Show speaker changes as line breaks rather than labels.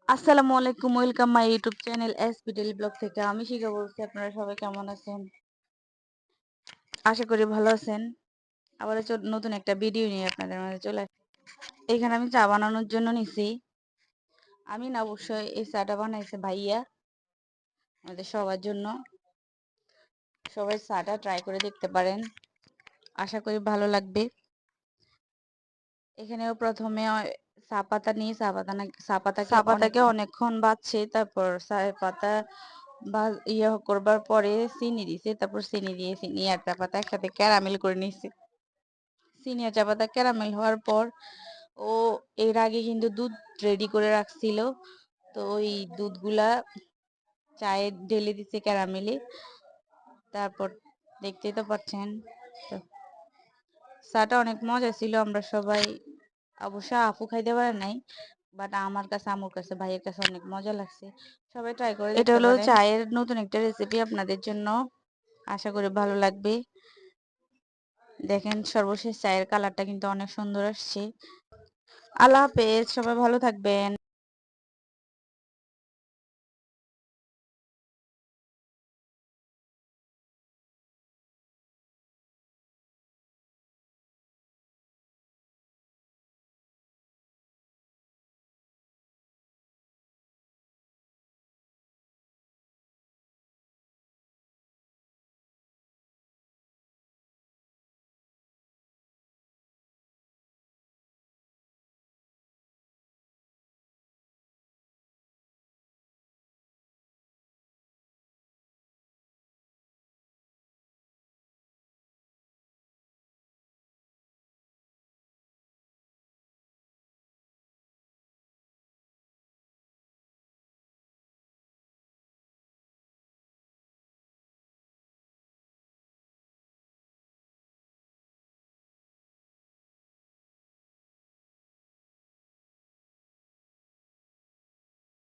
আসসালামু আলাইকুম, welcome my YouTube channel SP daily blog থেকে। আমি শিখা বলছি, আপনারা সবাই কেমন আছেন? আশা করি ভালো আছেন। আবার নতুন একটা ভিডিও নিয়ে আপনাদের মাঝে চলে আসছি। এখানে আমি চা বানানোর জন্য নিছি। আমি না, অবশ্যই এই চাটা বানাইছে ভাইয়া আমাদের সবার জন্য। সবাই চাটা ট্রাই করে দেখতে পারেন, আশা করি ভালো লাগবে। এখানেও প্রথমে চা পাতা নিয়ে চা পাতাকে অনেকক্ষণ বাজছে, তারপর চা পাতা বা করবার পরে চিনি দিছে, তারপর চিনি দিয়ে চিনি আর চা পাতা একসাথে ক্যারামেল করে নিচ্ছে। চিনি আর চা পাতা ক্যারামেল হওয়ার পর ও এর আগে কিন্তু দুধ রেডি করে রাখছিল, তো ওই দুধগুলা চায়ে ঢেলে দিচ্ছে ক্যারামেলে। তারপর দেখতেই তো পাচ্ছেন, তো চাটা অনেক মজা ছিল। আমরা সবাই, অবশ্য আপু খাইতে পারে নাই, বাট আমার কাছে, আমুর কাছে, ভাইয়ের কাছে অনেক মজা লাগছে। সবাই ট্রাই করে দেখতে পারেন। এটা হলো চায়ের নতুন একটা রেসিপি আপনাদের জন্য, আশা করি ভালো লাগবে। দেখেন, সর্বশেষ চায়ের কালারটা কিন্তু অনেক সুন্দর আসছে। আল্লাহ হাফেজ, সবাই ভালো থাকবেন।